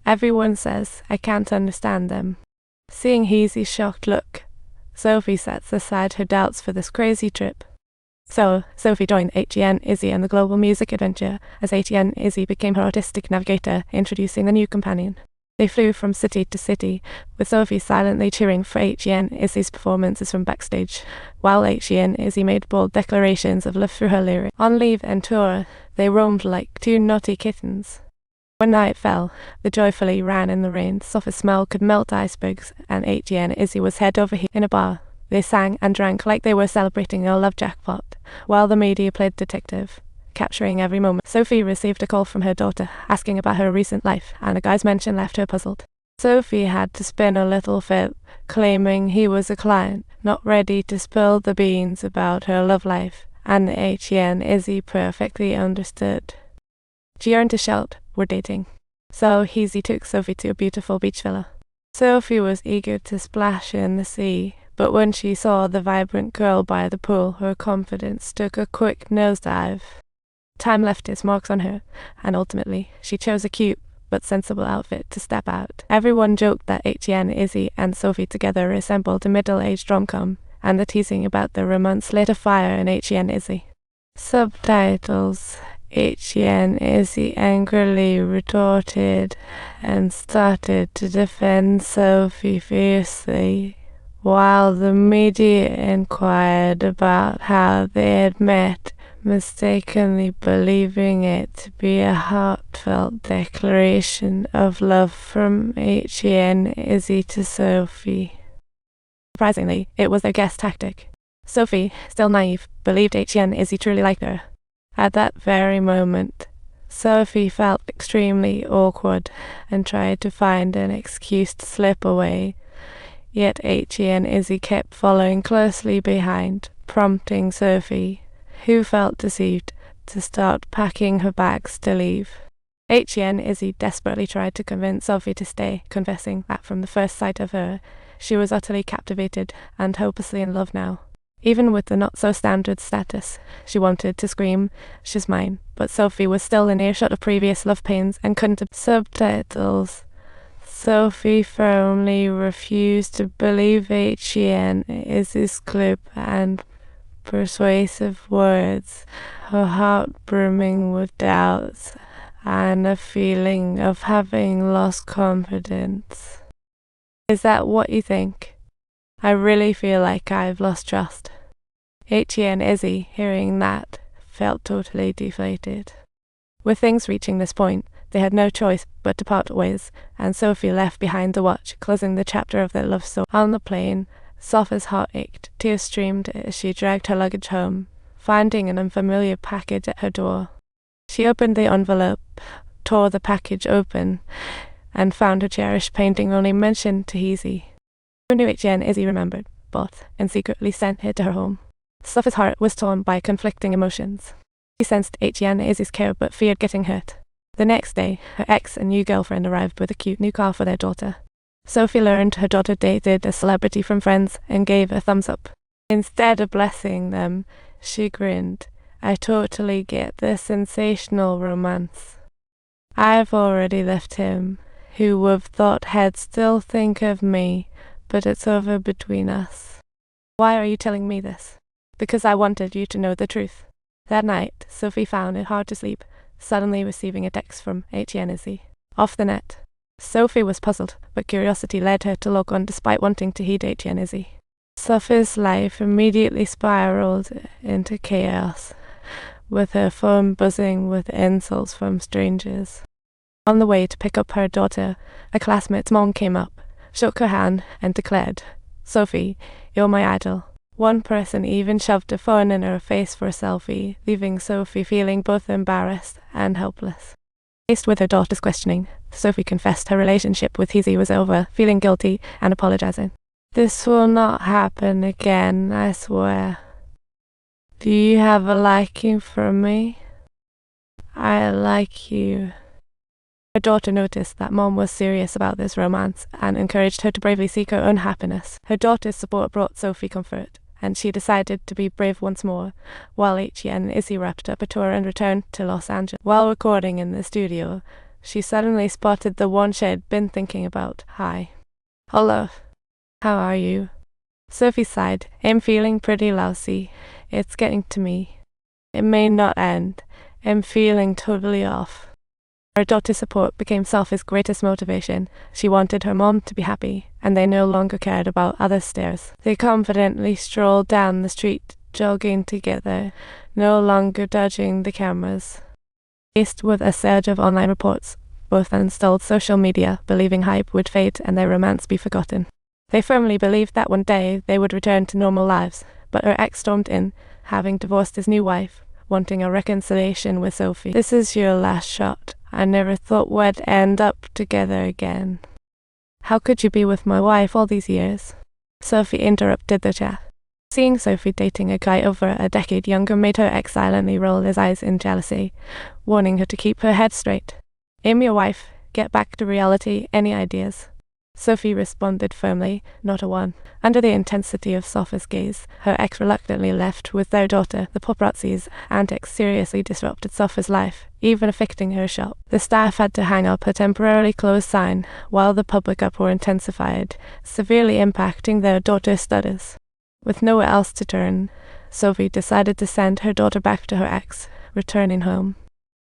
Everyone says I can't understand them. Seeing Heizi's shocked look, Sophie sets aside her doubts for this crazy trip. So, Sophie joined Heizi Izzy and the global music adventure as Heizi Izzy became her artistic navigator, introducing the new companion. They flew from city to city, with Sophie silently cheering for Heizi Izzy's performances from backstage, while Heizi Izzy made bold declarations of love through her lyrics. On leave and tour, they roamed like two naughty kittens. When night fell, they joyfully ran in the rain. Sophie's smile could melt icebergs, and Heizi Izzy was head over heels in a bar. They sang and drank like they were celebrating a love jackpot, while the media played detective, capturing every moment. Sophie received a call from her daughter, asking about her recent life, and a guy's mention left her puzzled. Sophie had to spin a little fib, claiming he was a client, not ready to spill the beans about her love life, and Heizi Izzy perfectly understood. She earned a shout, "We're dating." So Heizi took Sophie to a beautiful beach villa. Sophie was eager to splash in the sea, but when she saw the vibrant girl by the pool, her confidence took a quick nosedive. Time left its marks on her, and ultimately, she chose a cute but sensible outfit to step out. Everyone joked that Heizi Izzy and Sophie together resembled a middle-aged rom-com, and the teasing about their romance lit a fire in Heizi Izzy. Subtitles. Heizi Izzy angrily retorted and started to defend Sophie fiercely, while the media inquired about how they had met, mistakenly believing it to be a heartfelt declaration of love from Heizi Izzy to Sophie. Surprisingly, it was their guest tactic. Sophie, still naive, believed Heizi Izzy truly liked her. At that very moment, Sophie felt extremely awkward and tried to find an excuse to slip away. Yet Heizi Izzy kept following closely behind, prompting Sophie, who felt deceived, to start packing her bags to leave. Heizi Izzy desperately tried to convince Sophie to stay, confessing that from the first sight of her, she was utterly captivated and hopelessly in love now. Even with the not-so-standard status, she wanted to scream, "She's mine," but Sophie was still in earshot of previous love pains and couldn't. Subtitles. Sophie firmly refused to believe Heizi Izzy's clip and persuasive words, her heart brimming with doubts and a feeling of having lost confidence. Is that what you think? I really feel like I've lost trust. Heizi Izzy, hearing that, felt totally deflated. With things reaching this point, they had no choice but to part ways, and Sophie left behind the watch, closing the chapter of their love story. On the plane, Sophie's heart ached, tears streamed as she dragged her luggage home, finding an unfamiliar package at her door. She opened the envelope, tore the package open, and found her cherished painting only mentioned to Heizi. Who knew Heizi Izzy remembered, bought, and secretly sent it to her home. Sophie's heart was torn by conflicting emotions. She sensed Heizi Izzy's care but feared getting hurt. The next day, her ex and new girlfriend arrived with a cute new car for their daughter. Sophie learned her daughter dated a celebrity from Friends and gave a thumbs up. Instead of blessing them, she grinned. "I totally get the sensational romance. I've already left him. Who would have thought he'd still think of me? But it's over between us." "Why are you telling me this?" "Because I wanted you to know the truth." That night, Sophie found it hard to sleep, suddenly receiving a text from Heizi Izzy. Off the net. Sophie was puzzled, but curiosity led her to log on despite wanting to heed Heizi Izzy. Sophie's life immediately spiraled into chaos, with her phone buzzing with insults from strangers. On the way to pick up her daughter, a classmate's mom came up, shook her hand, and declared, "Sophie, you're my idol." One person even shoved a phone in her face for a selfie, leaving Sophie feeling both embarrassed and helpless. Faced with her daughter's questioning, Sophie confessed her relationship with Heizi was over, feeling guilty and apologizing. "This will not happen again, I swear. Do you have a liking for me? I like you." Her daughter noticed that Mom was serious about this romance and encouraged her to bravely seek her own happiness. Her daughter's support brought Sophie comfort, and she decided to be brave once more, while Heizi Izzy wrapped up a tour and returned to Los Angeles. While recording in the studio, she suddenly spotted the one she'd been thinking about. Hi. Hello. How are you? Sophie sighed. I'm feeling pretty lousy. It's getting to me. It may not end. I'm feeling totally off. Her daughter's support became Sophie's greatest motivation. She wanted her mom to be happy, and they no longer cared about other stares. They confidently strolled down the street, jogging together, no longer dodging the cameras. Faced with a surge of online reports, both uninstalled social media, believing hype would fade and their romance be forgotten. They firmly believed that one day they would return to normal lives, but her ex stormed in, having divorced his new wife, wanting a reconciliation with Sophie. This is your last shot. I never thought we'd end up together again. How could you be with my wife all these years? Sophie interrupted the chat. Seeing Sophie dating a guy over a decade younger made her ex silently roll his eyes in jealousy, warning her to keep her head straight. I'm your wife. Get back to reality. Any ideas? Sophie responded firmly, not a one. Under the intensity of Sophie's gaze, her ex reluctantly left with their daughter. The paparazzi's antics seriously disrupted Sophie's life, even affecting her shop. The staff had to hang up a temporarily closed sign, while the public uproar intensified, severely impacting their daughter's studies. With nowhere else to turn, Sophie decided to send her daughter back to her ex, returning home.